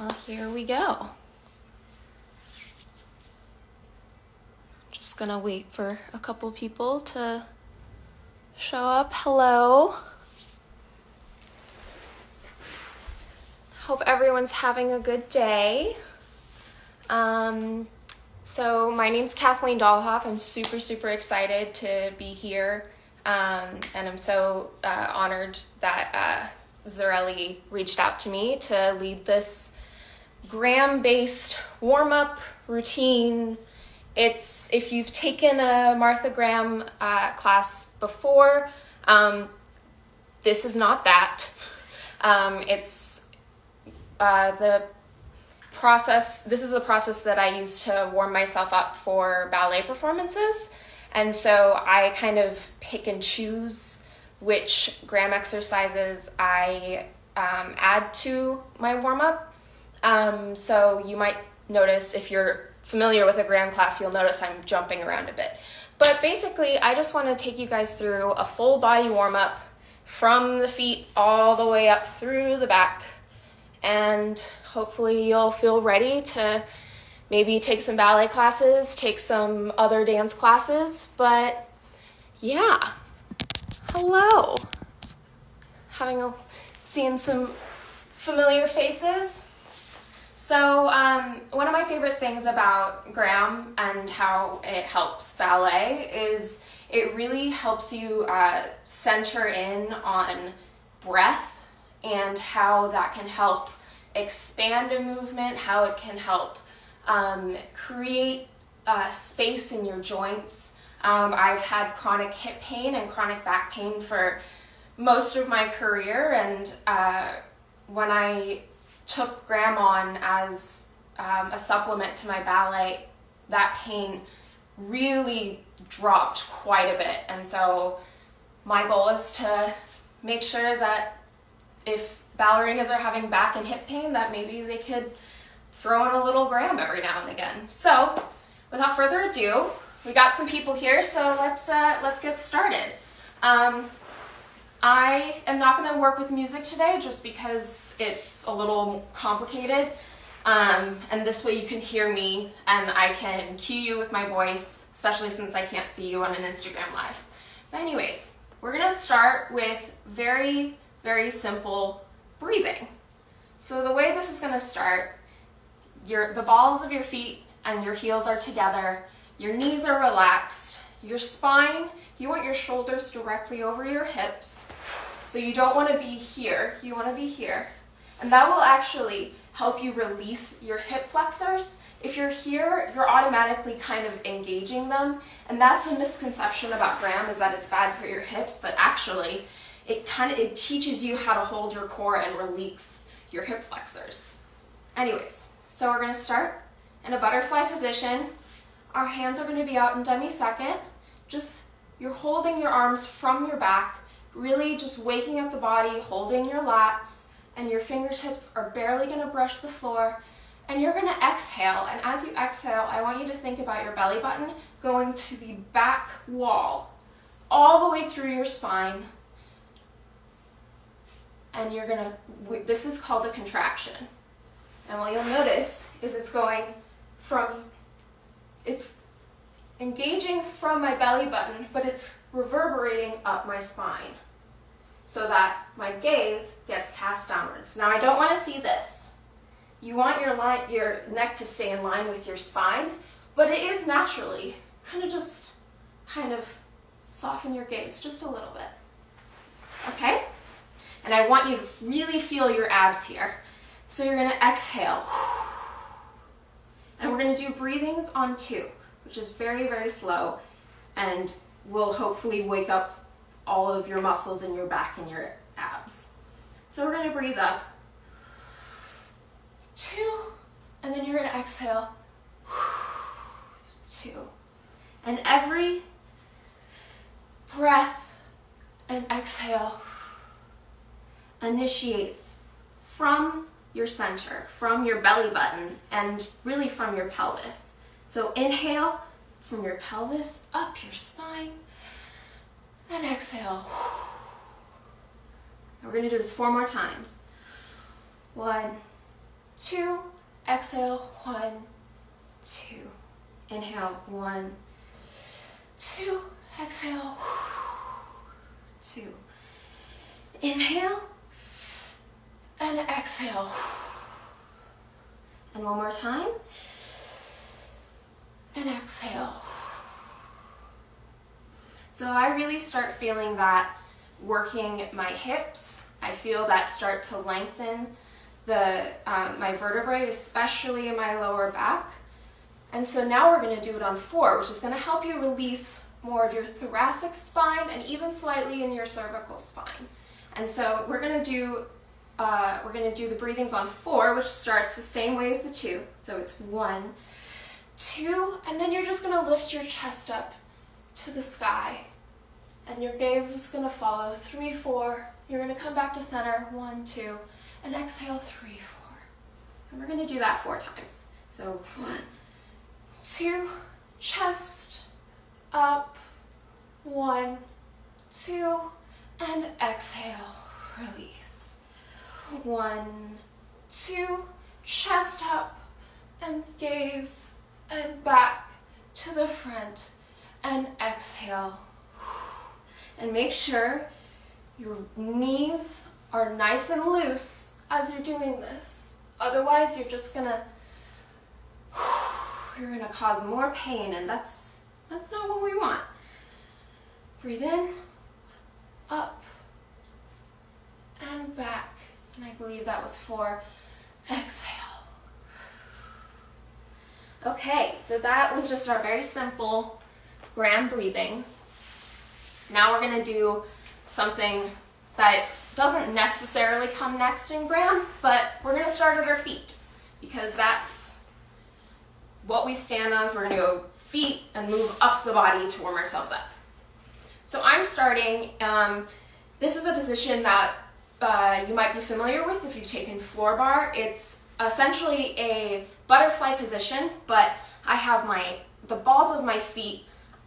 Well, here we go. Just gonna wait for a couple people to show up. Hello. Hope everyone's having a good day. So my name's Kathleen Dahlhoff. I'm super excited to be here. And I'm so honored that Zarely reached out to me to lead this Graham-based warm-up routine. If you've taken a Martha Graham class before, this is not that. It's the process. This is the process that I use to warm myself up for ballet performances. And so I kind of pick and choose which Graham exercises I add to my warm-up. So you might notice, if you're familiar with a Graham class, you'll notice I'm jumping around a bit. But basically, I just want to take you guys through a full body warm-up from the feet all the way up through the back. And hopefully you'll feel ready to maybe take some ballet classes, take some other dance classes. But yeah, hello. Seeing some familiar faces. So one of my favorite things about Graham and how it helps ballet is it really helps you center in on breath and how that can help expand a movement, how it can help create space in your joints. I've had chronic hip pain and chronic back pain for most of my career, and when I took Graham on as a supplement to my ballet, that pain really dropped quite a bit. And so my goal is to make sure that if ballerinas are having back and hip pain, that maybe they could throw in a little Graham every now and again. So without further ado, we got some people here, so let's get started. I am not going to work with music today just because it's a little complicated, and this way you can hear me and I can cue you with my voice, especially since I can't see you on an Instagram Live. But anyways, we're going to start with very simple breathing. So the way this is going to start, the balls of your feet and your heels are together, your knees are relaxed, your spine, you want your shoulders directly over your hips. So you don't want to be here, you want to be here. And that will actually help you release your hip flexors. If you're here, you're automatically kind of engaging them. And that's a misconception about Graham, is that it's bad for your hips, but actually it teaches you how to hold your core and release your hip flexors. Anyways, so we're going to start in a butterfly position. Our hands are going to be out in demi-second. You're holding your arms from your back, really just waking up the body, holding your lats, and your fingertips are barely going to brush the floor. And you're going to exhale, and as you exhale, I want you to think about your belly button going to the back wall, all the way through your spine. And this is called a contraction. And what you'll notice is it's engaging from my belly button, but it's reverberating up my spine so that my gaze gets cast downwards. Now I don't want to see this. You want your neck to stay in line with your spine, but it is naturally kind of soften your gaze just a little bit. Okay? And I want you to really feel your abs here. So you're going to exhale. And we're going to do breathings on 2, which is very slow, and will hopefully wake up all of your muscles in your back and your abs. So we're going to breathe up. 2, and then you're going to exhale. 2. And every breath and exhale initiates from your center, from your belly button, and really from your pelvis. So inhale from your pelvis, up your spine, and exhale. We're going to do this 4 more times. 1, 2, exhale, 1, 2. Inhale, 1, 2, exhale, 2. Inhale, and exhale. And one more time. And exhale. So I really start feeling that working my hips. I feel that start to lengthen my vertebrae, especially in my lower back. And so now we're going to do it on 4, which is going to help you release more of your thoracic spine and even slightly in your cervical spine. And so we're going to do the breathings on 4, which starts the same way as the 2. So it's 1, 2, and then you're just going to lift your chest up to the sky. And your gaze is going to follow 3, 4. You're going to come back to center, 1, 2, and exhale 3, 4. And we're going to do that 4 times. So 1, 2, chest up, 1, 2, and exhale, release. 1, 2, chest up, and gaze, and back to the front, and exhale. And make sure your knees are nice and loose as you're doing this. Otherwise, you're just gonna cause more pain, and that's not what we want. Breathe in, up, and back. And I believe that was 4. Exhale. Okay, so that was just our very simple Graham breathings. Now we're going to do something that doesn't necessarily come next in Graham, but we're going to start at our feet because that's what we stand on. So we're going to go feet and move up the body to warm ourselves up. So I'm starting, this is a position that you might be familiar with if you've taken floor bar. It's essentially a butterfly position, but I have the balls of my feet,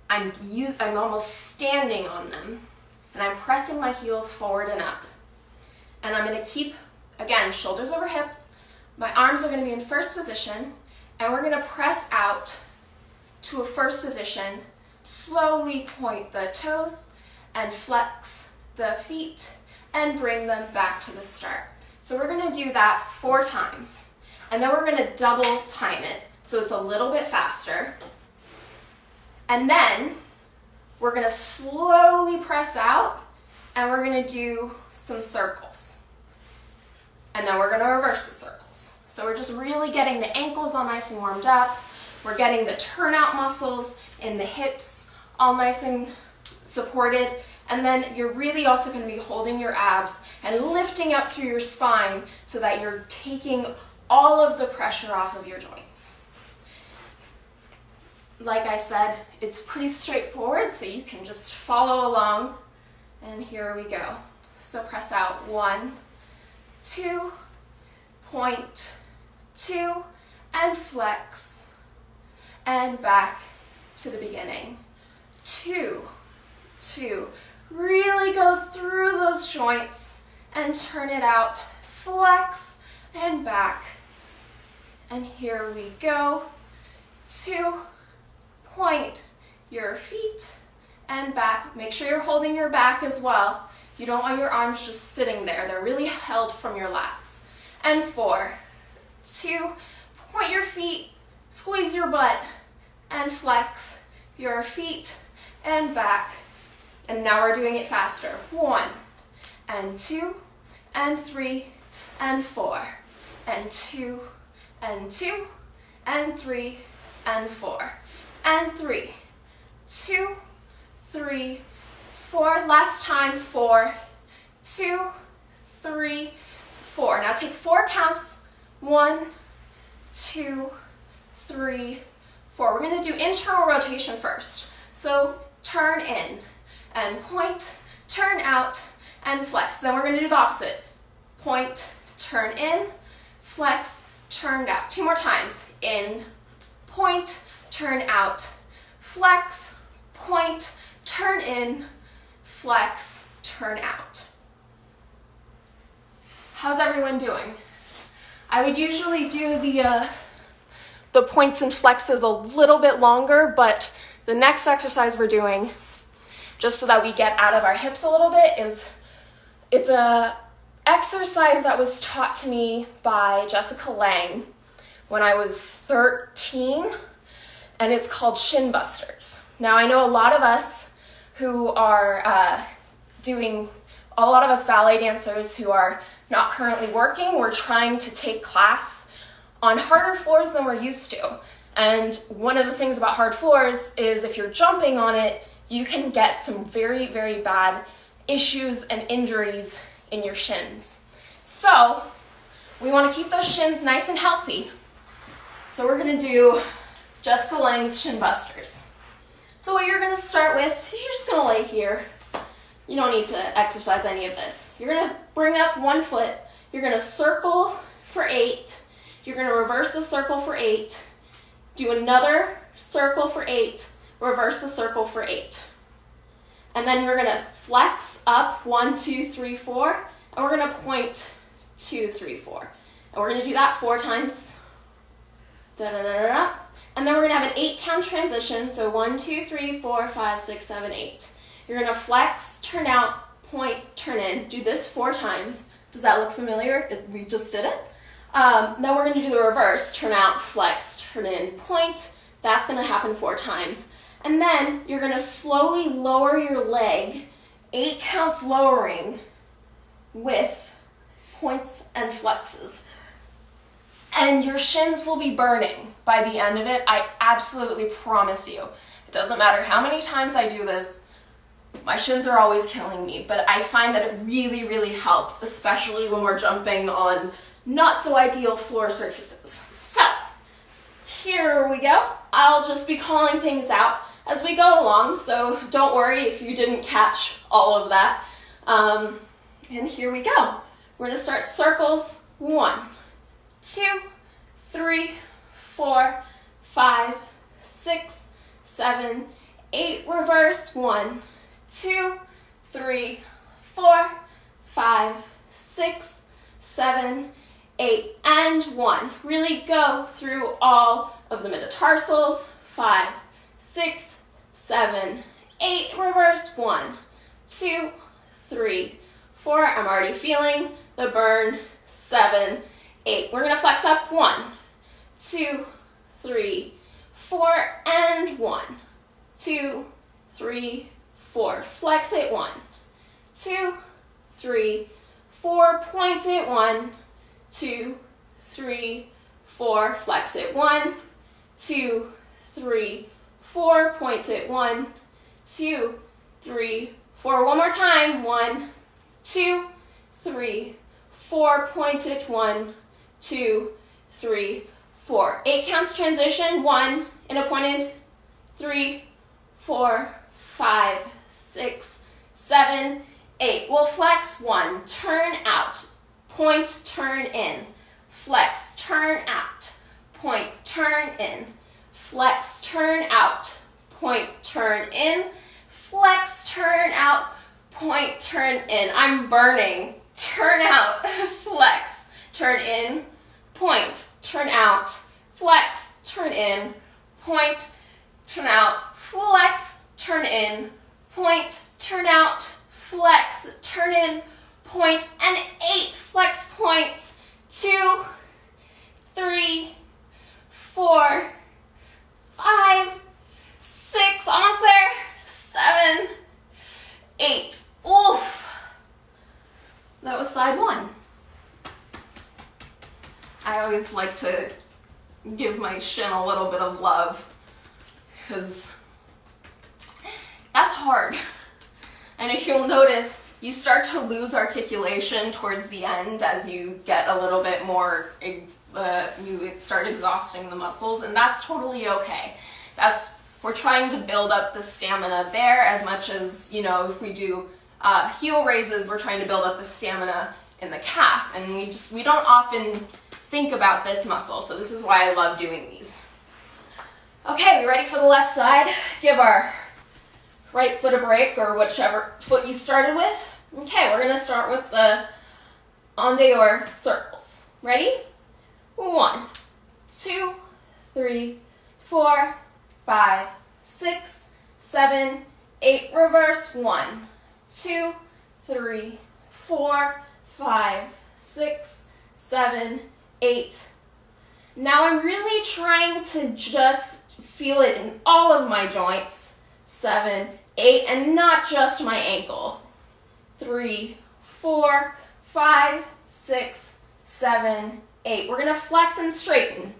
I'm almost standing on them, and I'm pressing my heels forward and up. And I'm going to keep, again, shoulders over hips. My arms are going to be in first position, and we're going to press out to a first position, slowly point the toes, and flex the feet, and bring them back to the start. So we're going to do that 4 times, and then we're going to double time it, so it's a little bit faster. And then we're going to slowly press out, and we're going to do some circles. And then we're going to reverse the circles. So we're just really getting the ankles all nice and warmed up. We're getting the turnout muscles in the hips all nice and supported. And then you're really also going to be holding your abs and lifting up through your spine so that you're taking all of the pressure off of your joints. Like I said, it's pretty straightforward, so you can just follow along. And here we go. So press out 1, 2, point, 2, and flex. And back to the beginning. 2, 2. Really go through those joints and turn it out. Flex and back. And here we go. 2, point your feet and back. Make sure you're holding your back as well. You don't want your arms just sitting there. They're really held from your lats. And 4, 2, point your feet, squeeze your butt, and flex your feet and back. And now we're doing it faster. 1, and 2, and 3, and 4, and 2, and 2, and 3, and 4, and 3, 2, 3, 4. Last time, 4, 2, 3, 4. Now take 4 counts. 1, 2, 3, 4. We're going to do internal rotation first. So turn in and point, turn out, and flex. Then we're going to do the opposite. Point, turn in, flex, turn out. 2 more times. In, point, turn out, flex, point, turn in, flex, turn out. How's everyone doing? I would usually do the points and flexes a little bit longer, but the next exercise we're doing, just so that we get out of our hips a little bit, it's a exercise that was taught to me by Jessica Lang when I was 13, and it's called Shin busters. Now, I know a lot of us who are a lot of us ballet dancers who are not currently working, we're trying to take class on harder floors than we're used to. And one of the things about hard floors is if you're jumping on it, you can get some very, very bad issues and injuries in your shins. So we want to keep those shins nice and healthy. So we're going to do Jessica Lang's Shin busters. So what you're going to start with, you're just going to lay here. You don't need to exercise any of this. You're going to bring up one foot. You're going to circle for 8. You're going to reverse the circle for 8. Do another circle for 8. Reverse the circle for 8. And then you're going to flex up 1, 2, 3, 4. And we're going to point 2, 3, 4. And we're going to do that 4 times. Da-da-da-da-da. And then we're going to have an 8 count transition. So 1, 2, 3, 4, 5, 6, 7, 8. You're going to flex, turn out, point, turn in. Do this 4 times. Does that look familiar? We just did it. Then we're going to do the reverse. Turn out, flex, turn in, point. That's going to happen 4 times. And then you're going to slowly lower your leg, 8 counts lowering with points and flexes. And your shins will be burning by the end of it. I absolutely promise you. It doesn't matter how many times I do this. My shins are always killing me, but I find that it really, really helps, especially when we're jumping on not so ideal floor surfaces. So, here we go. I'll just be calling things out as we go along, so don't worry if you didn't catch all of that. And here we go. We're gonna start circles. 1, 2, 3, 4, 5, 6, 7, 8. Reverse. 1, 2, 3, 4, 5, 6, 7, 8, and 1. Really go through all of the metatarsals. 5, 6, 7, 8. Reverse. 1, 2, 3, 4. I'm already feeling the burn. 7, 8. We're gonna flex up. 1, 2, 3, 4, and 1, 2, 3, 4. Flex it. 1, 2, 3, 4. Point it. 1, 2, 3, 4. Flex it. 1, 2, 3, 4. Point it. 1, 2, 3, 4. One more time. 1, 2, 3, 4. Point it. 1, 2, 3, 4. 8 counts transition. 1 in a pointed. 3, 4, 5, 6, 7, 8. We'll flex. 1. Turn out. Point, turn in. Flex, turn out. Point, turn in. Flex, turn out. Point, turn in. Flex, turn out. Point, turn in. I'm burning. Turn out. Flex, turn in. Point, turn out. Flex, turn in. Point, turn out. Flex, turn in. Point, turn out. Flex, turn in. Point, and 8 flex points. 2, 3, 4, 5, 6, almost there. 7, 8. Oof. That was side 1. I always like to give my shin a little bit of love because that's hard. And if you'll notice, you start to lose articulation towards the end as you get a little bit more, you start exhausting the muscles, and that's totally okay. We're trying to build up the stamina there as much as, if we do heel raises, we're trying to build up the stamina in the calf, and we don't often think about this muscle, so this is why I love doing these. Okay, we ready for the left side? Give our right foot a break, or whichever foot you started with. Okay, we're gonna start with the en dehors circles. Ready? 1, 2, 3, 4, 5, 6, 7, 8. Reverse. 1, 2, 3, 4, 5, 6, 7, 8. Now I'm really trying to just feel it in all of my joints. 7, 8, and not just my ankle. 3, 4, 5, 6, 7, 8. We're going to flex and straighten.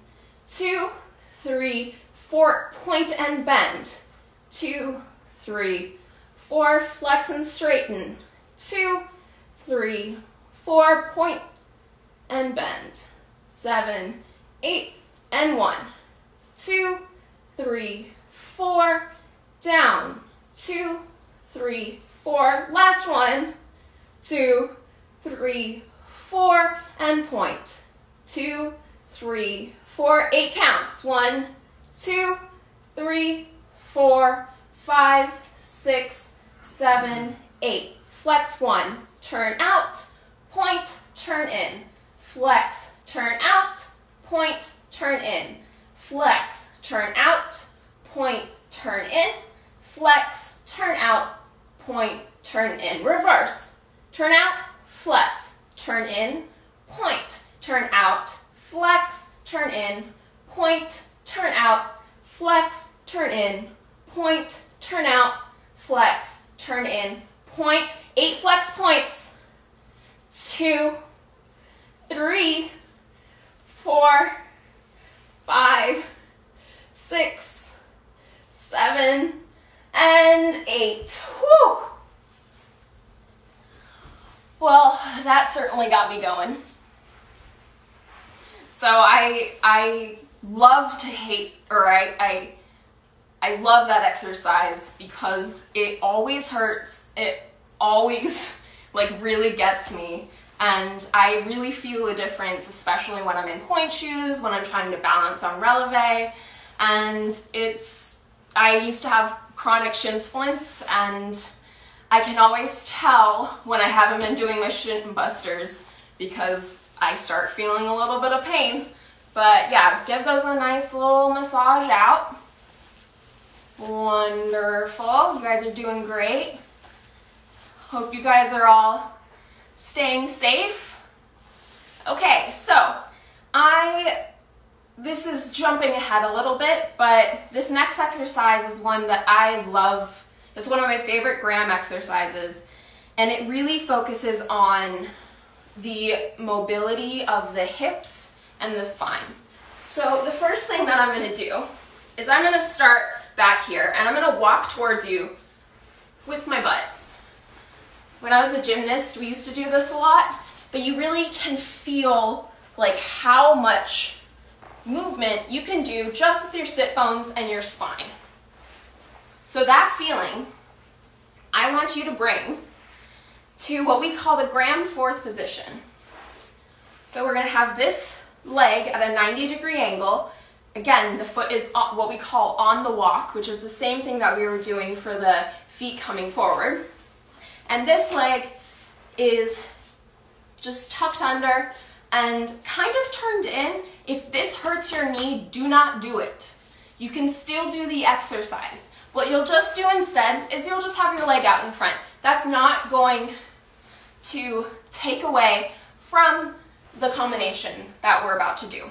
2, 3, 4, point and bend. 2, 3, 4, flex and straighten. 2, 3, 4, point and bend. 7, 8, and 1. 2, 3, 4, down. 2, 3, 4. Last one. 2, 3, 4, and point. 2, 3, 4. 8 counts. 1, 2, 3, 4, 5, 6, 7, 8. Flex. 1. Turn out. Point. Turn in. Flex. Turn out. Point. Turn in. Flex. Turn out. Point. Turn in. Flex. Turn out. Point. Turn in. Reverse. Turn out. Flex. Turn in. Point. Turn out. Flex. Turn in. Point. Turn out. Flex. Turn in. Point. Turn out. Flex. Turn in. Point. 8 flex points. 2, 3, 4, 5, 6, 7, and 8. Whew. Well, that certainly got me going. So I love to hate, or I love that exercise because it always hurts. It always really gets me. And I really feel a difference, especially when I'm in point shoes, when I'm trying to balance on releve. And I used to have chronic shin splints, and I can always tell when I haven't been doing my shin busters because I start feeling a little bit of pain. But yeah, give those a nice little massage out. Wonderful. You guys are doing great. Hope you guys are all staying safe. Okay, so this is jumping ahead a little bit, but this next exercise is one that I love. It's one of my favorite Graham exercises, and it really focuses on the mobility of the hips and the spine. So the first thing that I'm going to do is I'm going to start back here, and I'm going to walk towards you with my butt. When I was a gymnast, we used to do this a lot, but you really can feel how much movement you can do just with your sit bones and your spine. So that feeling, I want you to bring to what we call the Graham fourth position. So we're going to have this leg at a 90-degree angle. Again, the foot is what we call on the walk, which is the same thing that we were doing for the feet coming forward. And this leg is just tucked under and kind of turned in. If this hurts your knee, do not do it. You can still do the exercise. What you'll just do instead is you'll just have your leg out in front. That's not going to take away from the combination that we're about to do.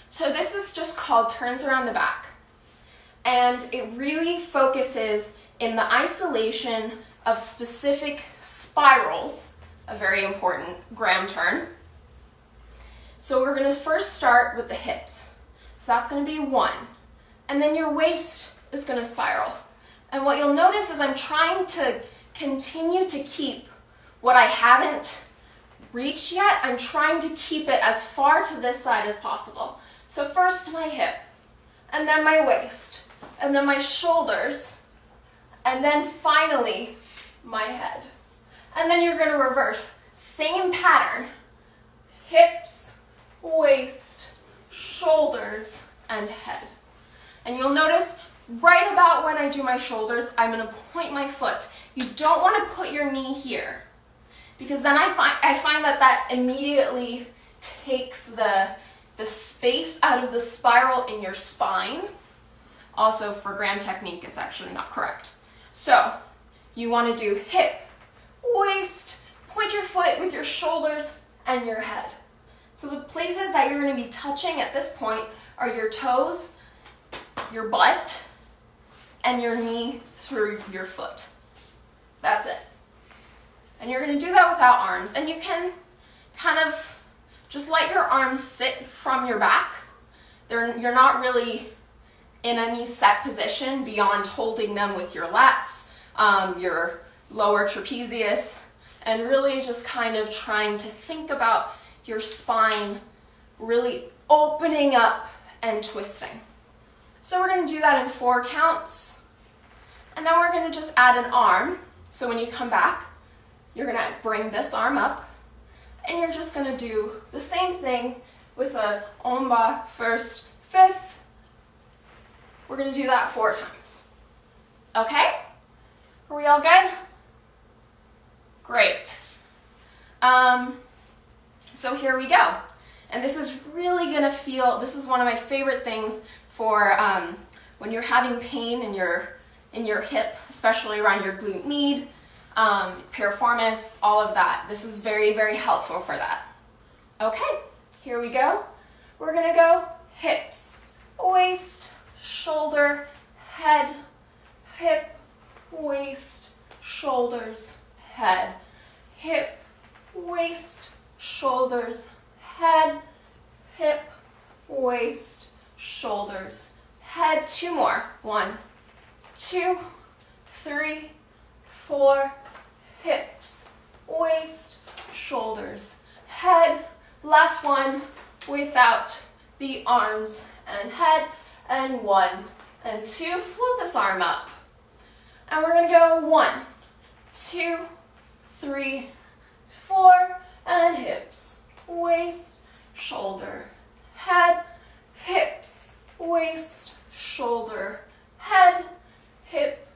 So this is just called turns around the back. And it really focuses in the isolation of specific spirals, a very important Graham turn. So we're going to first start with the hips. So that's going to be 1. And then your waist is going to spiral. And what you'll notice is I'm trying to continue to keep what I haven't reached yet. I'm trying to keep it as far to this side as possible. So first my hip, and then my waist, and then my shoulders, and then finally my head. And then you're going to reverse. Same pattern. Hips, waist, shoulders, and head. And you'll notice right about when I do my shoulders, I'm going to point my foot. You don't want to put your knee here, because then I find that immediately takes the the space out of the spiral in your spine. Also, for grand technique, it's actually not correct. So, you want to do hip, waist, point your foot with your shoulders and your head. So the places that you're going to be touching at this point are your toes, your butt, and your knee through your foot. That's it. And you're going to do that without arms. And you can kind of just let your arms sit from your back. You're not really in any set position beyond holding them with your lats, your lower trapezius, and really just kind of trying to think about your spine really opening up and twisting. So we're going to do that in 4 counts. And then we're going to just add an arm. So when you come back, you're going to bring this arm up, and you're just going to do the same thing with a en bas first, fifth. We're going to do that 4 times. Okay? Are we all good? Great. So here we go. And this is really going to feel, this is one of my favorite things for when you're having pain in your hip, especially around your glute med, piriformis, all of that. This is very, very helpful for that. Okay, here we go. We're going to go hips, waist, shoulder, head, hip, waist, shoulders, head, hip, waist, shoulders, head, hip, waist, shoulders, head. 2 more. 1, 2, 3, 4, hips, waist, shoulders, head. Last one without the arms and head. And 1 and 2. Float this arm up. And we're going to go 1, 2, 3, 4, and hips, waist, shoulder, head, hips, waist, shoulder, head, hip,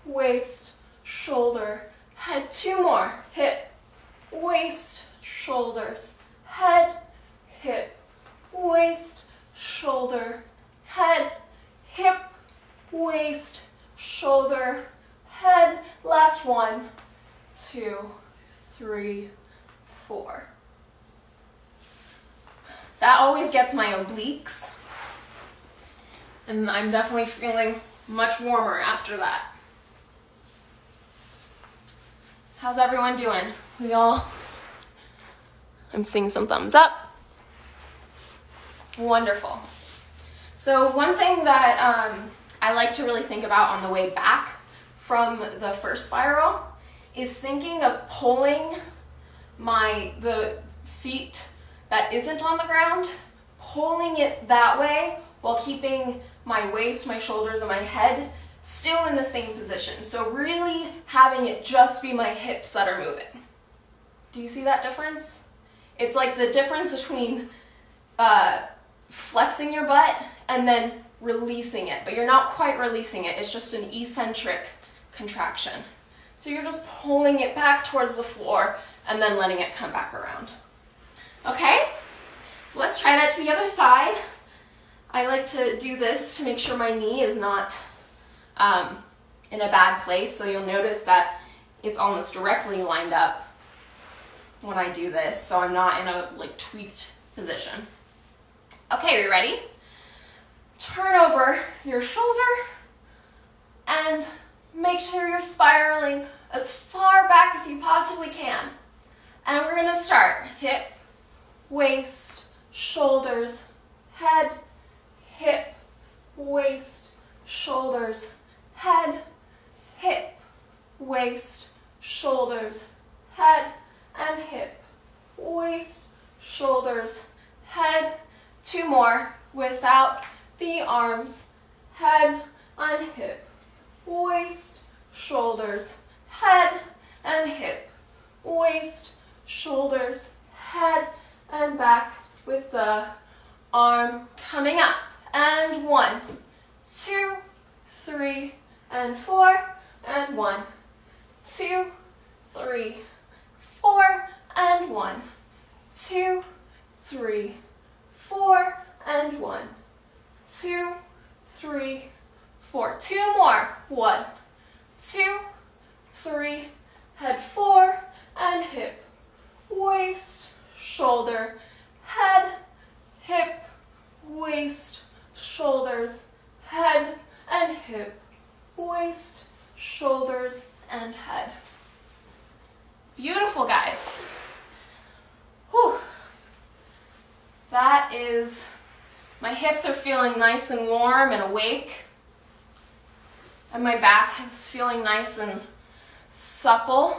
waist, shoulder, head. 2 more. Hip, waist, shoulders, head, hip, waist, shoulder, head, hip, waist, shoulder, head. Last 1, 2, 3, 4. That always gets my obliques, and I'm definitely feeling much warmer after that. How's everyone doing? I'm seeing some thumbs up. Wonderful. So one thing that I like to really think about on the way back from the first spiral is thinking of pulling the seat that isn't on the ground, pulling it that way while keeping my waist, my shoulders, and my head still in the same position. So really having it just be my hips that are moving. Do you see that difference? It's like the difference between flexing your butt and then releasing it, but you're not quite releasing it. It's just an eccentric contraction. So you're just pulling it back towards the floor and then letting it come back around. Okay? So let's try that to the other side. I like to do this to make sure my knee is not in a bad place. So you'll notice that it's almost directly lined up when I do this, so I'm not in a tweaked position. Okay, are you ready? Turn over your shoulder and make sure you're spiraling as far back as you possibly can. And we're gonna start hip, waist, shoulders, head, hip, waist, shoulders, head, hip, waist, shoulders, head, and hip, waist, shoulders, head. 2 more without the arms, head, and hip, waist, shoulders, head, and hip, waist, shoulders, head, and back with the arm coming up. And 1, 2, 3, and 4, and 1, 2, 3, 4, and 1, 2, 3, 4, 3, 4. 2 more. 1, 2, 3. Head 4 and hip, waist, shoulder, head, hip, waist, shoulders, head, and hip, waist, shoulders, and head. Beautiful, guys. Whew. That is, my hips are feeling nice and warm and awake. And my back is feeling nice and supple.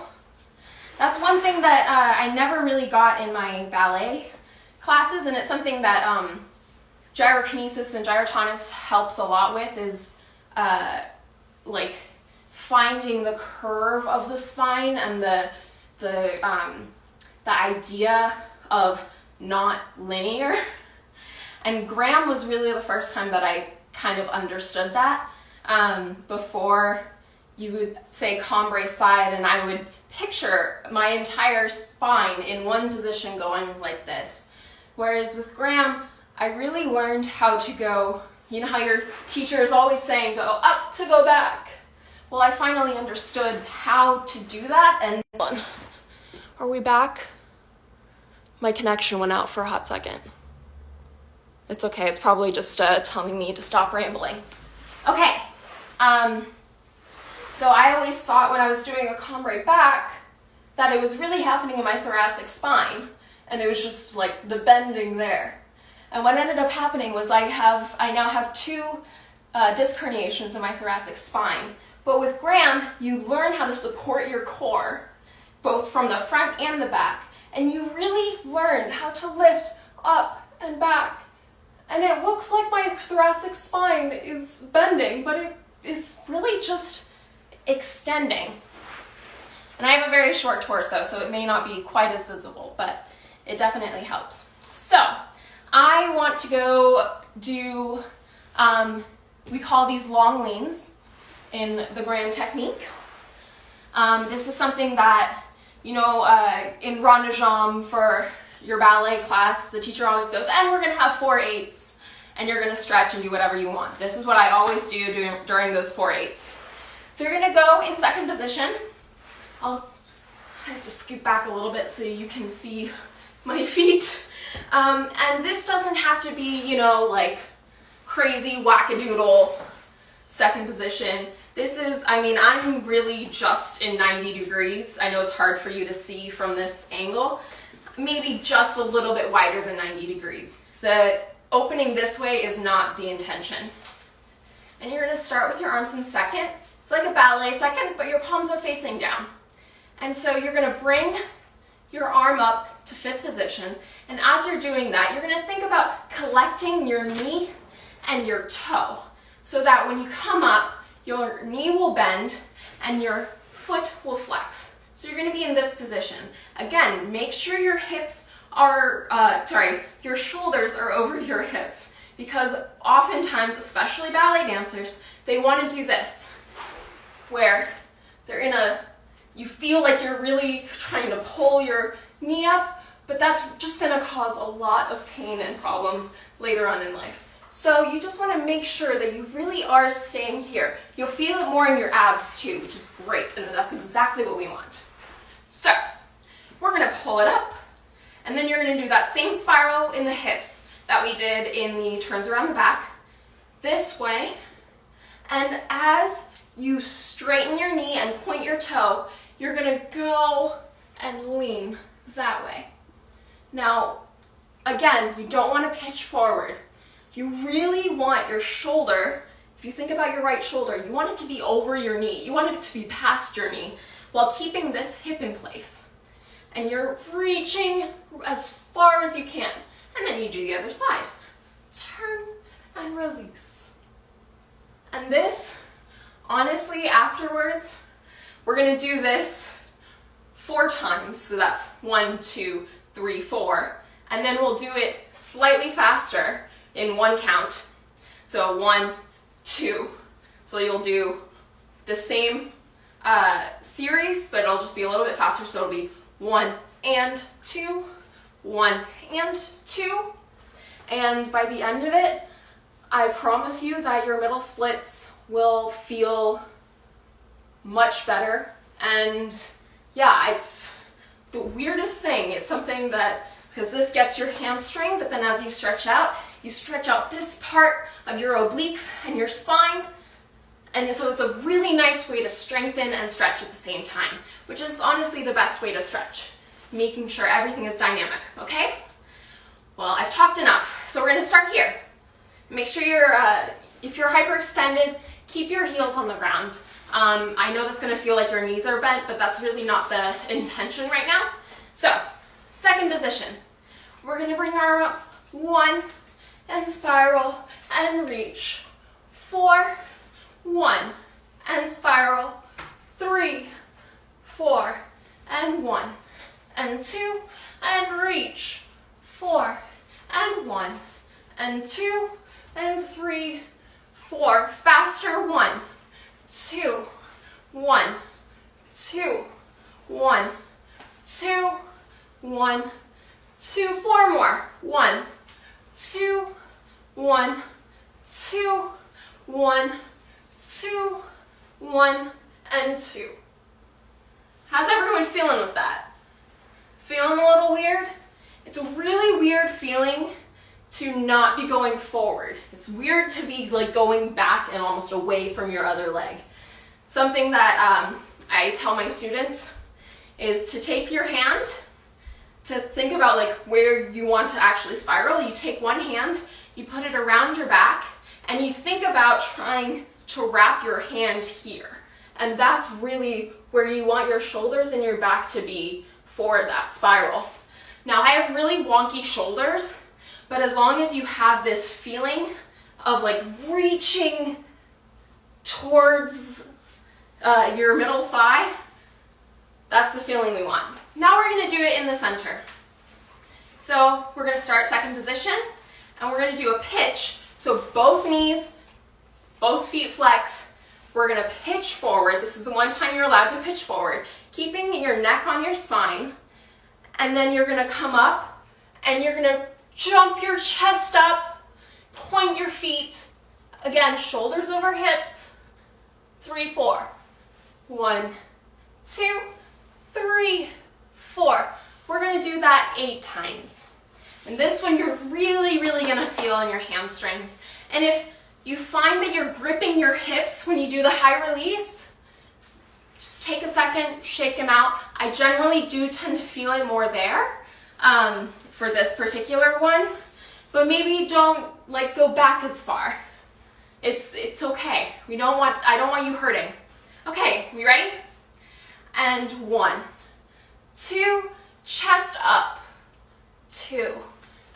That's one thing that I never really got in my ballet classes, and it's something that gyrokinesis and gyrotonics helps a lot with, is like finding the curve of the spine and the idea of not linear. And Graham was really the first time that I kind of understood that. Before you would say cambre side, and I would picture my entire spine in one position going like this. Whereas with Graham, I really learned how to go, you know how your teacher is always saying, go up to go back. Well, I finally understood how to do that. And are we back? My connection went out for a hot second. It's okay, it's probably just telling me to stop rambling. Okay, so I always thought when I was doing a cambre back that it was really happening in my thoracic spine, and it was just like the bending there. And what ended up happening was I now have 2 disc herniations in my thoracic spine. But with Graham, you learn how to support your core, both from the front and the back, and you really learn how to lift up and back. And it looks like my thoracic spine is bending, but it is really just extending. And I have a very short torso, so it may not be quite as visible, but it definitely helps. So I want to go do, we call these long leans in the Graham technique. This is something that, you know, in rond de jambe for your ballet class, the teacher always goes, and we're going to have 4/8s, and you're going to stretch and do whatever you want. This is what I always do during those 4/8s. So you're going to go in second position. I have to scoot back a little bit so you can see my feet. And this doesn't have to be, you know, like crazy wackadoodle second position. This is, I mean, I'm really just in 90 degrees. I know it's hard for you to see from this angle. Maybe just a little bit wider than 90 degrees. The opening this way is not the intention. And you're going to start with your arms in second. It's like a ballet second, but your palms are facing down. And so you're going to bring your arm up to 5th position. And as you're doing that, you're going to think about collecting your knee and your toe, so that when you come up, your knee will bend and your foot will flex. So you're going to be in this position. Again, make sure your hips are, your shoulders are over your hips, because oftentimes, especially ballet dancers, they want to do this, where they're in you feel like you're really trying to pull your knee up, but that's just going to cause a lot of pain and problems later on in life. So you just want to make sure that you really are staying here. You'll feel it more in your abs too, which is great, and that's exactly what we want. So we're going to pull it up, and then you're going to do that same spiral in the hips that we did in the turns around the back, this way. And as you straighten your knee and point your toe, you're going to go and lean that way. Now, again, you don't want to pitch forward. You really want your shoulder, if you think about your right shoulder, you want it to be over your knee. You want it to be past your knee while keeping this hip in place. And you're reaching as far as you can. And then you do the other side. Turn and release. And this, honestly, afterwards, we're going to do this 4 times. So that's 1, 2, 3, 4. And then we'll do it slightly faster in 1 count. So 1, 2. So you'll do the same series, but it'll just be a little bit faster. So it'll be 1 and 2, 1 and 2. And by the end of it, I promise you that your middle splits will feel much better. And yeah, it's the weirdest thing. It's something that, because this gets your hamstring, but then as you stretch out this part of your obliques and your spine. And so it's a really nice way to strengthen and stretch at the same time, which is honestly the best way to stretch, making sure everything is dynamic, okay? Well, I've talked enough, so we're gonna start here. Make sure if you're hyperextended, keep your heels on the ground. I know that's gonna feel like your knees are bent, but that's really not the intention right now. So, second position. We're gonna bring our arm up, 1, and spiral, and reach. 4, 1, and spiral. 3, 4, and 1, and 2, and reach. 4, and 1, and 2, and 3, 4. Faster. 1, 2, 1, 2, 1, 2, 1, 2. 4 more. 1, 2, 1, 2, 1, 2, 1, and 2. How's everyone feeling with that? Feeling a little weird? It's a really weird feeling to not be going forward. It's weird to be like going back and almost away from your other leg. Something that I tell my students is to take your hand, to think about like where you want to actually spiral. You take one hand, you put it around your back, and you think about trying to wrap your hand here. And that's really where you want your shoulders and your back to be for that spiral. Now, I have really wonky shoulders, but as long as you have this feeling of like reaching towards your middle thigh, that's the feeling we want. Now we're gonna do it in the center. So we're gonna start second position, and we're gonna do a pitch. So both knees, both feet flex. We're gonna pitch forward. This is the one time you're allowed to pitch forward, keeping your neck on your spine. And then you're gonna come up, and you're gonna jump your chest up, point your feet. Again, shoulders over hips. 3, 4. 1, 2, 3, 4. We're gonna do that 8 times. And this one you're really, really gonna feel in your hamstrings. And if you find that you're gripping your hips when you do the high release, just take a second, shake them out. I generally do tend to feel it more there for this particular one, but maybe don't like go back as far. It's okay. I don't want you hurting. Okay, we ready? And 1, 2, chest up. 2,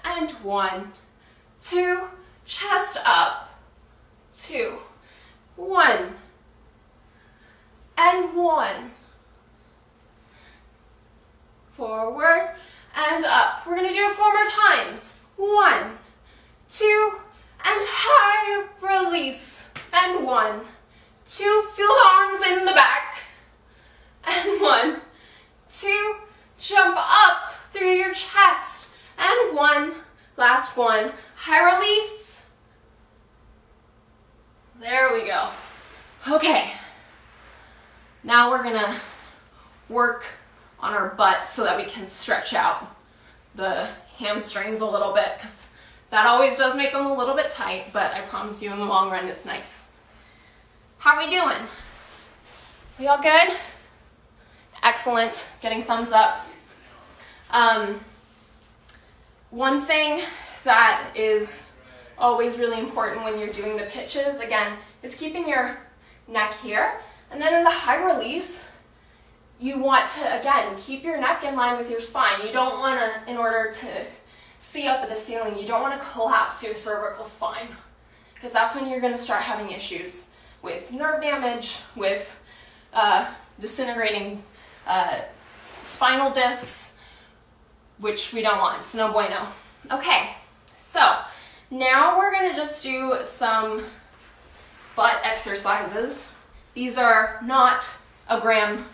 and 1, 2, chest up. 2, 1, and 1. Forward and up. We're gonna do it 4 more times. 1, 2, and high release. And 1, 2, feel the arms in the back. And 1, 2, jump up through your chest. And 1, last one, high release. There we go. Okay, now we're gonna work on our butt so that we can stretch out the hamstrings a little bit, because that always does make them a little bit tight, but I promise you in the long run it's nice. How are we doing? We all good? Excellent, getting thumbs up. One thing that is always really important when you're doing the pitches, again, is keeping your neck here. And then in the high release, you want to, again, keep your neck in line with your spine. You don't want to, in order to see up at the ceiling, you don't want to collapse your cervical spine, because that's when you're going to start having issues with nerve damage, with disintegrating spinal discs, which we don't want. It's no bueno. Okay, so now we're going to just do some butt exercises. These are not a Graham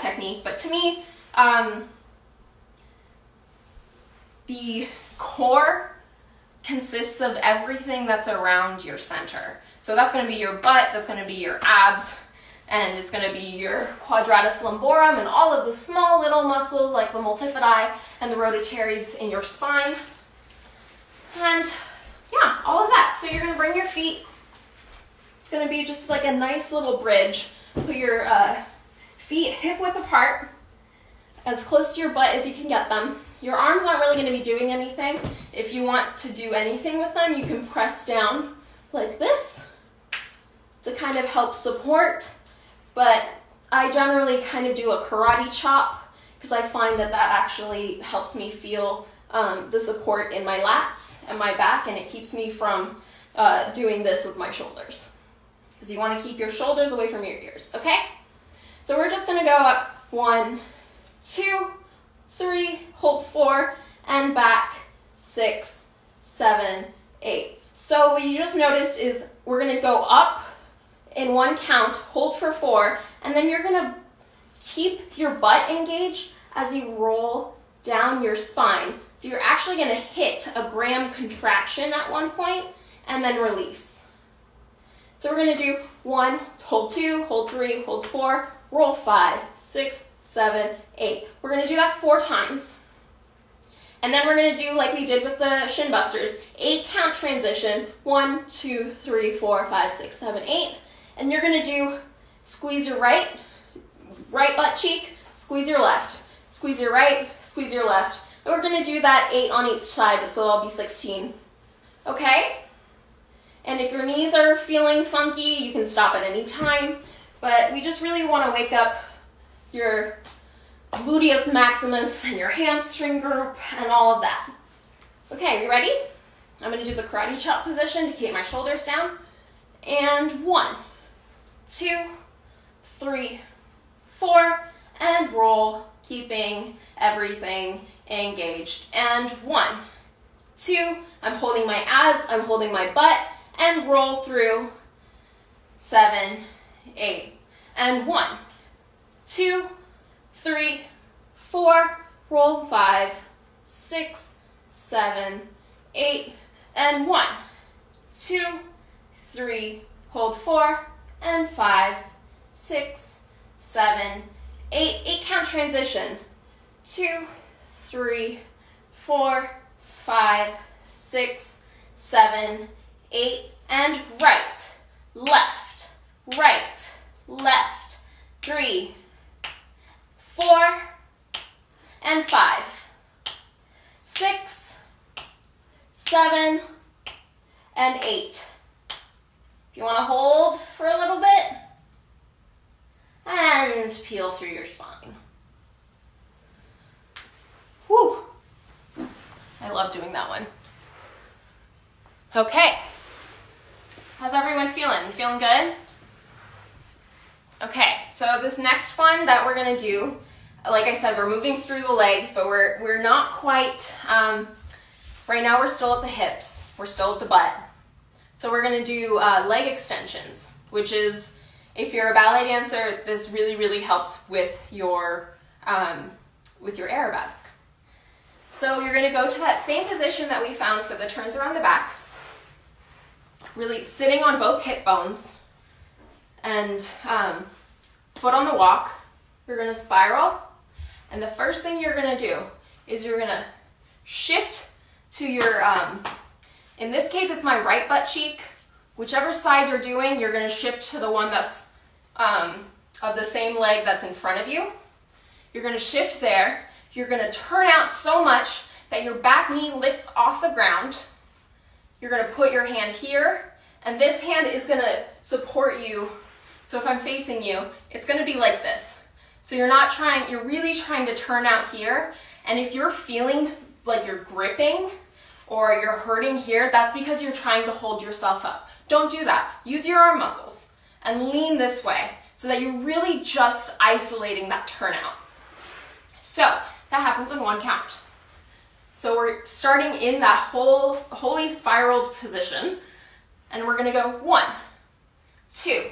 technique, but to me, the core consists of everything that's around your center. So that's going to be your butt, that's going to be your abs, and it's going to be your quadratus lumborum and all of the small little muscles like the multifidi and the rotatories in your spine. And yeah, all of that. So you're going to bring your feet. It's going to be just like a nice little bridge. Put your feet hip width apart, as close to your butt as you can get them. Your arms aren't really going to be doing anything. If you want to do anything with them, you can press down like this to kind of help support. But I generally kind of do a karate chop because I find that that actually helps me feel the support in my lats and my back, and it keeps me from doing this with my shoulders. Because you want to keep your shoulders away from your ears, okay? So we're just going to go up 1, 2, 3, hold 4, and back 6, 7, 8. So what you just noticed is we're going to go up in 1 count, hold for 4, and then you're going to keep your butt engaged as you roll down your spine. So you're actually going to hit a Graham contraction at one point and then release. So we're going to do 1, hold 2, hold 3, hold 4, roll 5, 6, 7, 8. We're going to do that 4 times. And then we're going to do like we did with the shin busters, 8 count transition, 1, 2, 3, 4, 5, 6, 7, 8. And you're going to do squeeze your right butt cheek, squeeze your left, squeeze your right, squeeze your left. And we're going to do that 8 on each side, so that'll be 16. Okay? And if your knees are feeling funky, you can stop at any time. But we just really want to wake up your gluteus maximus and your hamstring group and all of that. Okay, you ready? I'm going to do the karate chop position to keep my shoulders down. And 1, 2, 3, 4, and roll, keeping everything engaged. And 1, 2, I'm holding my abs, I'm holding my butt, and roll through 7, 8. And 1, 2, 3, 4, roll 5, 6, 7, 8, and 1, 2, 3, hold 4, and 5, 6, 7, 8. 8 count transition. 2, 3, 4, 5, 6, 7, 8, and right, left, 3, 4, and 5, 6, 7, and 8. If you want to hold for a little bit, and peel through your spine. Whew. I love doing that one. Okay. How's everyone feeling? You feeling good? Okay, so this next one that we're going to do, like I said, we're moving through the legs, but we're not quite, right now we're still at the hips. We're still at the butt. So we're going to do leg extensions, which is, if you're a ballet dancer, this really, really helps with your arabesque. So you're going to go to that same position that we found for the turns around the back, really sitting on both hip bones, and foot on the walk. You're going to spiral, and the first thing you're going to do is you're going to shift to your, in this case it's my right butt cheek. Whichever side you're doing, you're going to shift to the one that's of the same leg that's in front of you. You're going to shift there. You're going to turn out so much that your back knee lifts off the ground. You're going to put your hand here, and this hand is going to support you. So if I'm facing you, it's going to be like this. So you're really trying to turn out here. And if you're feeling like you're gripping or you're hurting here, that's because you're trying to hold yourself up. Don't do that. Use your arm muscles and lean this way so that you're really just isolating that turnout. So that happens in 1 count. So we're starting in that wholly spiraled position, and we're going to go 1, 2.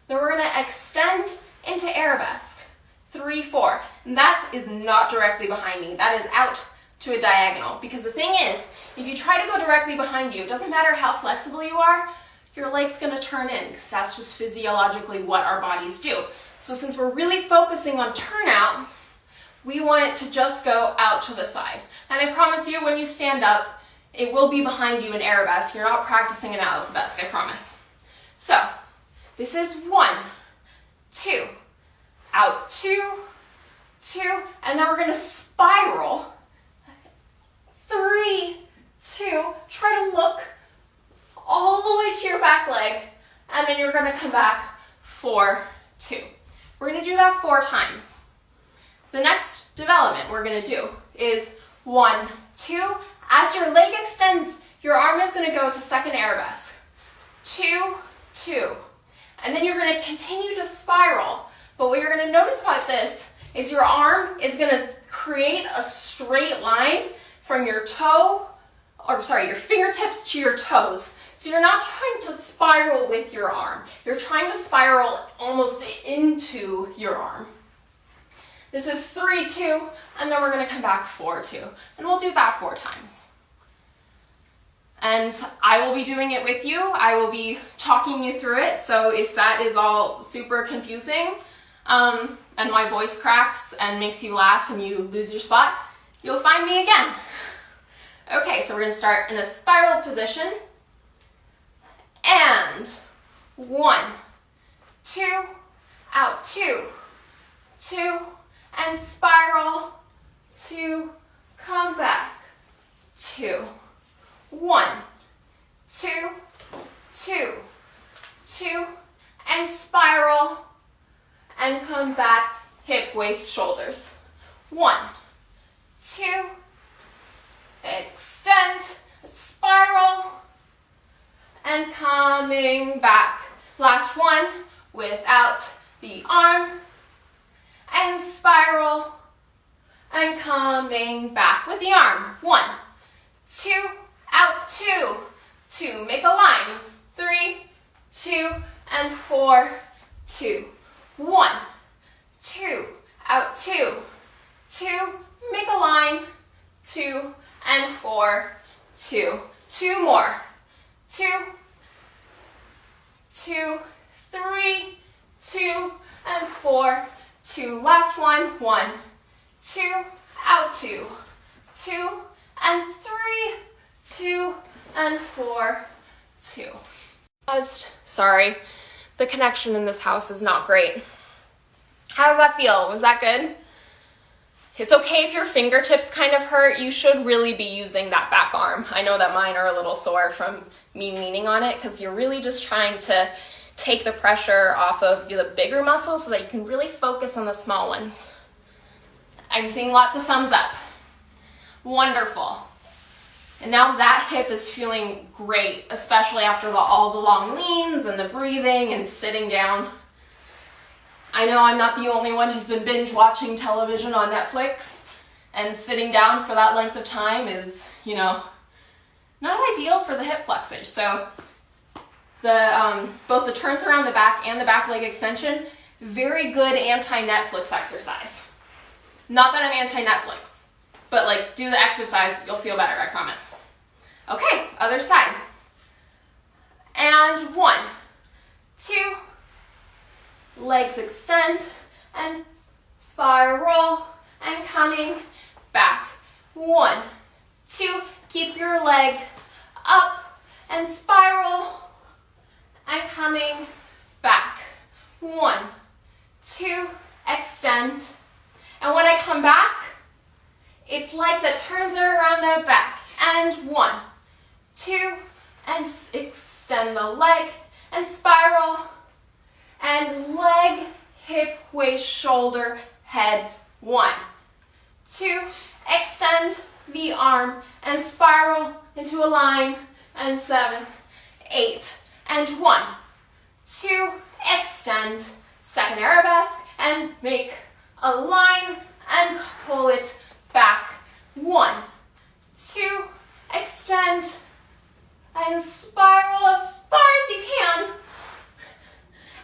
Then we're going to extend into arabesque. 3, 4. And that is not directly behind me. That is out to a diagonal. Because the thing is, If you try to go directly behind you, it doesn't matter how flexible you are, your leg's gonna turn in because that's just physiologically what our bodies do. So since we're really focusing on turnout, we want it to just go out to the side. And I promise you, when you stand up, it will be behind you in Arabesque. You're not practicing an Arabesque, I promise. So, this is 1, 2, out, 2, 2, and then we're gonna spiral. 3, 2, try to look all the way to your back leg, and then you're gonna come back 4, 2. We're gonna do that 4 times. The next development we're gonna do is 1, 2. As your leg extends, your arm is gonna go to second Arabesque. 2, 2. And then you're gonna continue to spiral. But what you're gonna notice about this is your arm is gonna create a straight line from your your fingertips to your toes. So you're not trying to spiral with your arm. You're trying to spiral almost into your arm. This is 3, 2, and then we're gonna come back 4, 2. And we'll do that 4 times. And I will be doing it with you. I will be talking you through it. So if that is all super confusing, and my voice cracks and makes you laugh and you lose your spot, you'll find me again. Okay, so we're gonna start in a spiral position. And 1, 2, out, 2, 2, and spiral, 2, come back, 2, 1, 2, 2, 2, and spiral, and come back, hip, waist, shoulders. 1, 2, extend, spiral, and coming back. Last one, without the arm, and spiral, and coming back with the arm. 1, 2, out, 2, 2, make a line. 3, 2, and 4, 2. 1, 2, out, 2, 2, make a line. 2, and 4, 2. 2 more. 2, 2, 3, 2, and 4, 2. Last one. 1, 2, out, 2, 2, and 3, 2, and 4, 2. Sorry, the connection in this house is not great. How does that feel? Was that good? It's okay if your fingertips kind of hurt. You should really be using that back arm. I know that mine are a little sore from me leaning on it because you're really just trying to take the pressure off of the bigger muscles so that you can really focus on the small ones. I'm seeing lots of thumbs up. Wonderful. And now that hip is feeling great, especially after all the long leans and the breathing and sitting down. I know I'm not the only one who's been binge watching television on Netflix, and sitting down for that length of time is, not ideal for the hip flexors. So both the turns around the back and the back leg extension, very good anti-Netflix exercise. Not that I'm anti-Netflix, but do the exercise, you'll feel better, I promise. Okay, other side. And 1, 2, legs extend, and spiral, and coming back. 1, 2, keep your leg up, and spiral, and coming back. 1, 2, extend. And when I come back, it's like the turns are around the back. And 1, 2, and extend the leg, and spiral, and leg, hip, waist, shoulder, head. 1, 2, extend the arm, and spiral into a line, and 7, 8, and 1, 2, extend, second Arabesque, and make a line, and pull it back. 1, 2, extend, and spiral as far as you can,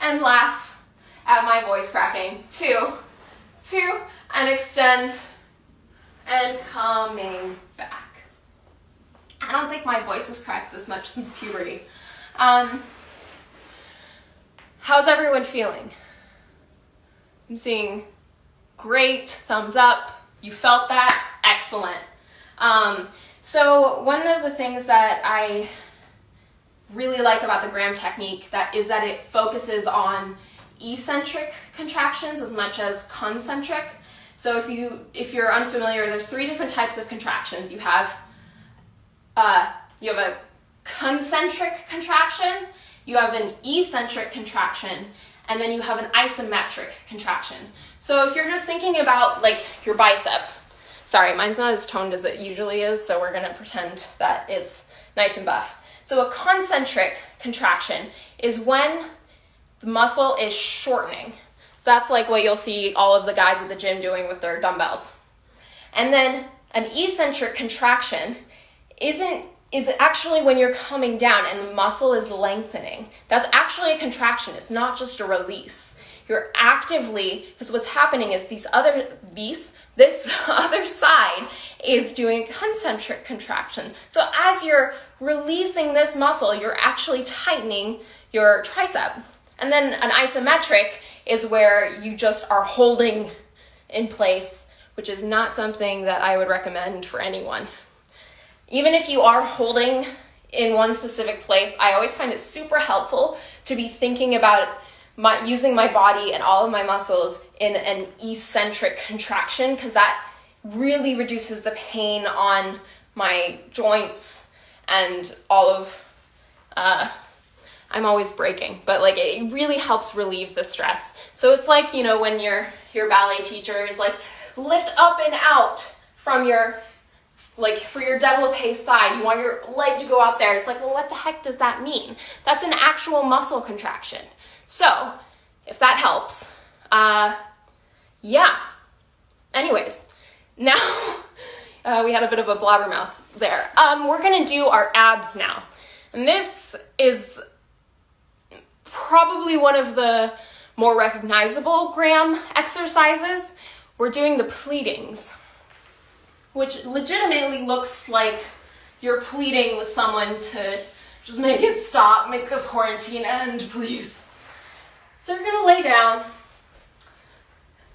and laugh at my voice cracking. 2, 2, and extend, and coming back. think my voice has cracked this much since puberty. How's everyone feeling? I'm seeing great, thumbs up. You felt that? Excellent. So one of the things that I really like about the Graham technique is that it focuses on eccentric contractions as much as concentric. So if you're unfamiliar, there's 3 different types of contractions. You have a concentric contraction, you have an eccentric contraction, and then you have an isometric contraction. So if you're just thinking about like your bicep, sorry, mine's not as toned as it usually is, so we're gonna pretend that it's nice and buff. So a concentric contraction is when the muscle is shortening. So that's like what you'll see all of the guys at the gym doing with their dumbbells. And then an eccentric contraction is actually when you're coming down and the muscle is lengthening. That's actually a contraction. It's not just a release. You're actively, because what's happening is this other side is doing concentric contraction. So as you're releasing this muscle, you're actually tightening your tricep. And then an isometric is where you just are holding in place, which is not something that I would recommend for anyone. Even if you are holding in one specific place, I always find it super helpful to be thinking about using my body and all of my muscles in an eccentric contraction, because that really reduces the pain on my joints and all of, I'm always breaking, but like it really helps relieve the stress. So it's like, you know, when your ballet teacher is like, lift up and out from your, like for your développé side, you want your leg to go out there. It's like, well, what the heck does that mean? That's an actual muscle contraction. So if that helps, yeah. Anyways, now we had a bit of a blabbermouth there. We're gonna do our abs now. And this is probably one of the more recognizable Graham exercises. We're doing the pleadings, which legitimately looks like you're pleading with someone to just make it stop, make this quarantine end, please. So you're gonna lay down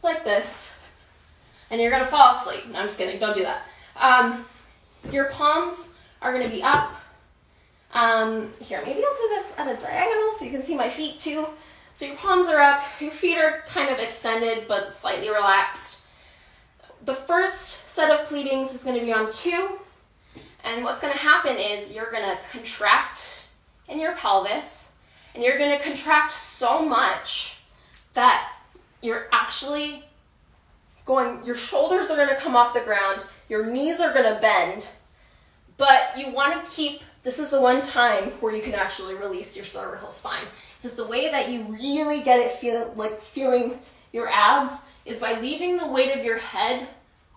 like this, and you're gonna fall asleep. No, I'm just kidding, don't do that. Your palms are gonna be up. Here, maybe I'll do this at a diagonal so you can see my feet too. So your palms are up, your feet are kind of extended but slightly relaxed. The first set of pleadings is going to be on 2, and what's going to happen is you're going to contract in your pelvis, and you're going to contract so much that you're actually your shoulders are going to come off the ground, your knees are going to bend, but you want to keep, this is the one time where you can actually release your cervical spine, because the way that you really get it feeling your abs is by leaving the weight of your head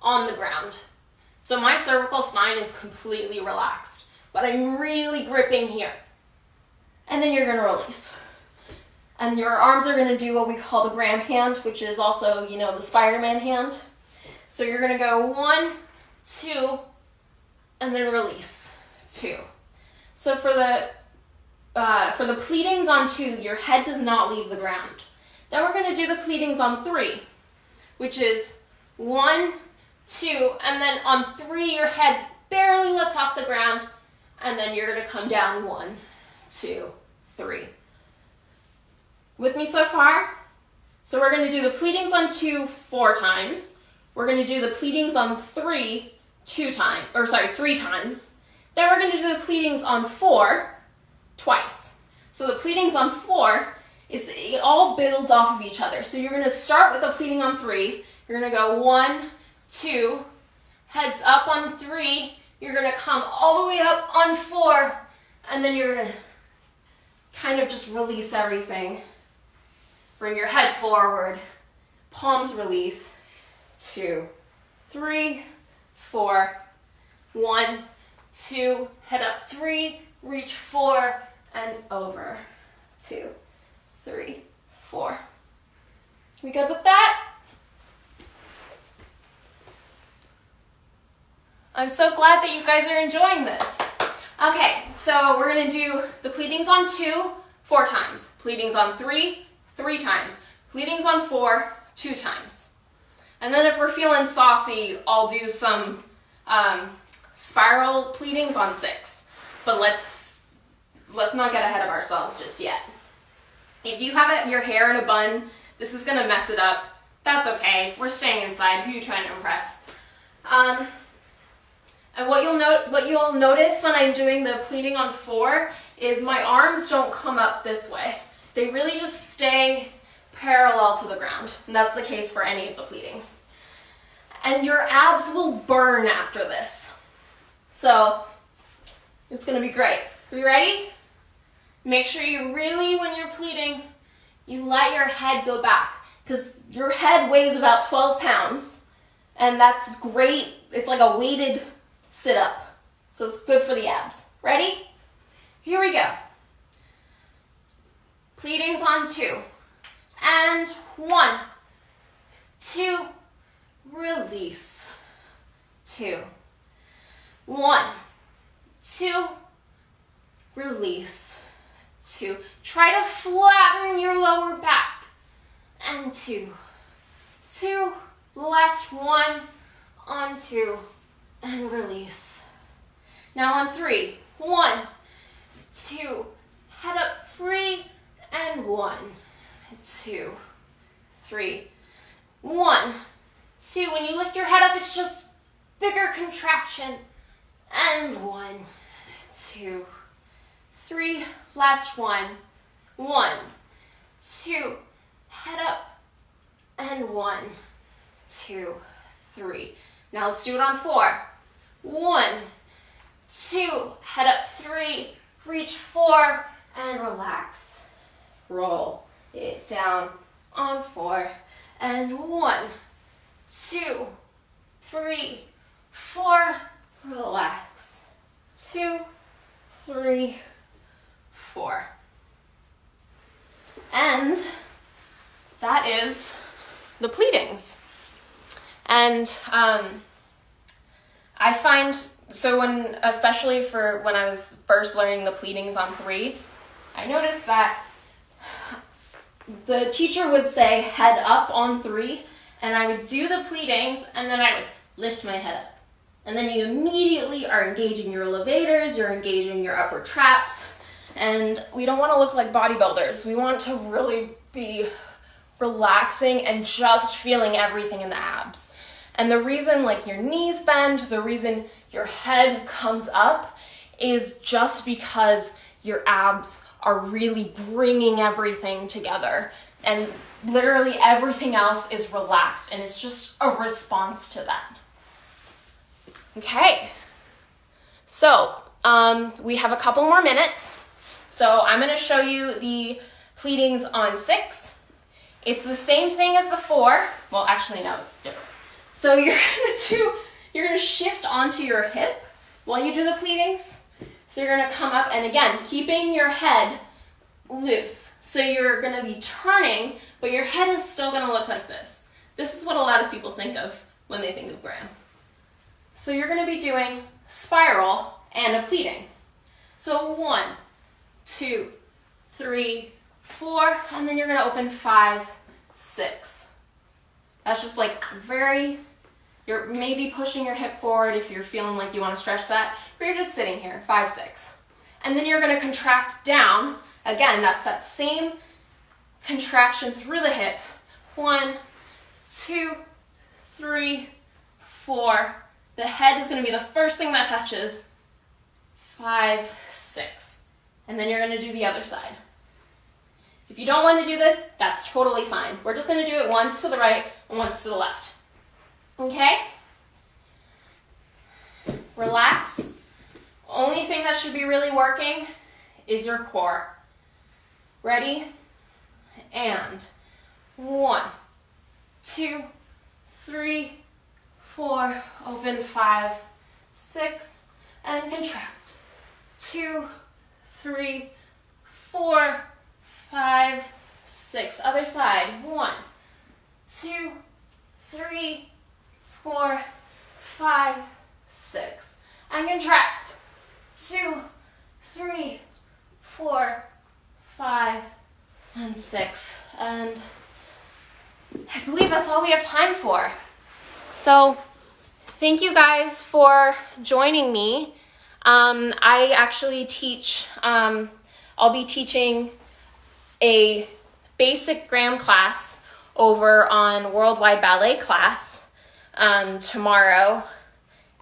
on the ground. So my cervical spine is completely relaxed, but I'm really gripping here. And then you're gonna release. And your arms are gonna do what we call the Graham hand, which is also, you know, the Spider-Man hand. So you're gonna go 1, 2, and then release, 2. So for the pleadings on 2, your head does not leave the ground. Then we're gonna do the pleadings on 3, which is 1, 2, and then on 3, your head barely lifts off the ground, and then you're gonna come down 1, 2, 3. With me so far? So we're gonna do the pleadings on 2 4 times. We're gonna do the pleadings on 3 3 times. Then we're gonna do the pleadings on 4 twice. So the pleadings on 4 it all builds off of each other. So you're gonna start with the pleading on 3. You're gonna go 1, 2, heads up on 3. You're gonna come all the way up on 4, and then you're gonna kind of just release everything. Bring your head forward, palms release, 2, 3, 4, 1, 2, head up 3, reach 4, and over, 2, 3, 4. We good with that? I'm so glad that you guys are enjoying this. Okay, so we're gonna do the pleadings on 2, 4 times. Pleadings on 3, 3 times. Pleadings on 4, 2 times. And then if we're feeling saucy, I'll do some spiral pleadings on 6. But let's not get ahead of ourselves just yet. If you have your hair in a bun, this is gonna mess it up. That's okay. We're staying inside. Who are you trying to impress? And what you'll notice when I'm doing the pleating on 4 is my arms don't come up this way. They really just stay parallel to the ground. And that's the case for any of the pleatings. And your abs will burn after this. So it's gonna be great. Are you ready? Make sure you really, when you're pleating, you let your head go back, because your head weighs about 12 pounds, and that's great. It's like a weighted sit-up, so it's good for the abs. Ready? Here we go. Pleadings on 2. And 1, 2, release. 2. 1, 2, release. 2. Try to flatten your lower back. And 2. 2. Last 1 on 2. And release. Now on 3. 1, 2. Head up 3 and 1. 2, 3. 1, 2. When you lift your head up, it's just bigger contraction. And 1, 2, 3. Last 1. 1, 2. Head up. And 1, 2, 3. Now let's do it on 4. 1, 2. Head up 3. Reach 4. And relax. Roll it down on 4. And 1, 2, 3, 4. Relax. 2, 3, 4. And that is the pleadings. And I find, so especially for when I was first learning the pleadings on 3, I noticed that the teacher would say head up on 3, and I would do the pleadings, and then I would lift my head up. And then you immediately are engaging your elevators, you're engaging your upper traps, and we don't want to look like bodybuilders. We want to really be relaxing and just feeling everything in the abs. And the reason your knees bend, the reason your head comes up is just because your abs are really bringing everything together. And literally everything else is relaxed, and it's just a response to that. Okay, so we have a couple more minutes. So I'm going to show you the pleadings on 6. It's the same thing as the 4. Well, actually, no, it's different. So you're going to shift onto your hip while you do the pleadings. So you're going to come up, and again, keeping your head loose. So you're going to be turning, but your head is still going to look like this. This is what a lot of people think of when they think of Graham. So you're going to be doing spiral and a pleating. So 1, 2, 3, 4, and then you're going to open 5, 6. That's just you're maybe pushing your hip forward if you're feeling like you want to stretch that, but you're just sitting here, 5, 6. And then you're going to contract down. Again, that's that same contraction through the hip. 1, 2, 3, 4. The head is going to be the first thing that touches. 5, 6. And then you're going to do the other side. If you don't want to do this, that's totally fine. We're just going to do it once to the right and once to the left. Okay? Relax. Only thing that should be really working is your core. Ready? And 1, 2, 3, 4, open 5, 6, and contract. 2, 3, 4, 5, 6. Other side. 1, 2, 3, 4, 5, 6. And contract. 2, 3, 4, 5, and 6. And I believe that's all we have time for. So thank you guys for joining me. I actually teach, I'll be teaching a basic gram class over on Worldwide Ballet class tomorrow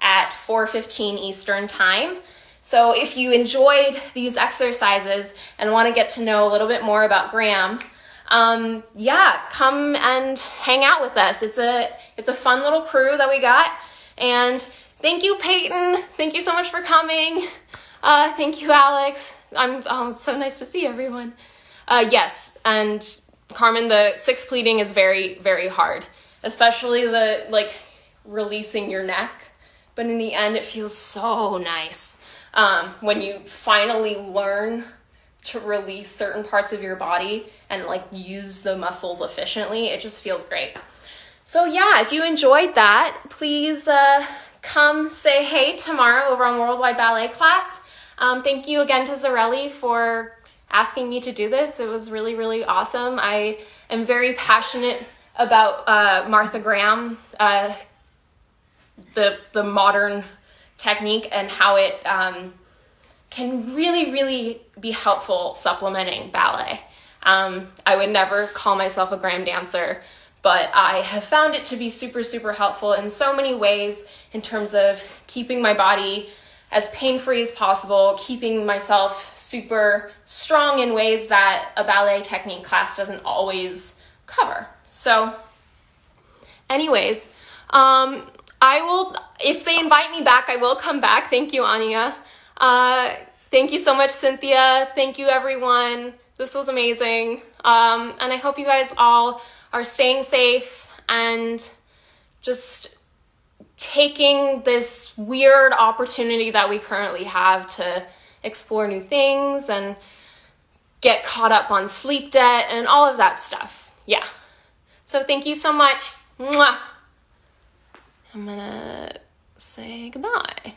at 4:15 Eastern time. So if you enjoyed these exercises and want to get to know a little bit more about gram, come and hang out with us. It's a fun little crew that we got. And thank you, Peyton. Thank you so much for coming. Thank you, Alex. It's so nice to see everyone. Yes, and Carmen, the 6th pleading is very, very hard, especially the releasing your neck. But in the end, it feels so nice when you finally learn to release certain parts of your body and use the muscles efficiently. It just feels great. So yeah, if you enjoyed that, please come say hey tomorrow over on Worldwide Ballet class. Thank you again to Zarely for asking me to do this. It was really, really awesome. I am very passionate about Martha Graham, the modern technique, and how it can really, really be helpful supplementing ballet. I would never call myself a gram dancer, but I have found it to be super, super helpful in so many ways in terms of keeping my body as pain-free as possible, keeping myself super strong in ways that a ballet technique class doesn't always cover. So anyways, I will, if they invite me back, I will come back. Thank you, Anya. Thank you so much, Cynthia. Thank you, everyone. This was amazing. And I hope you guys all are staying safe and just taking this weird opportunity that we currently have to explore new things and get caught up on sleep debt and all of that stuff. Yeah. So thank you so much. Mwah. I'm gonna say goodbye.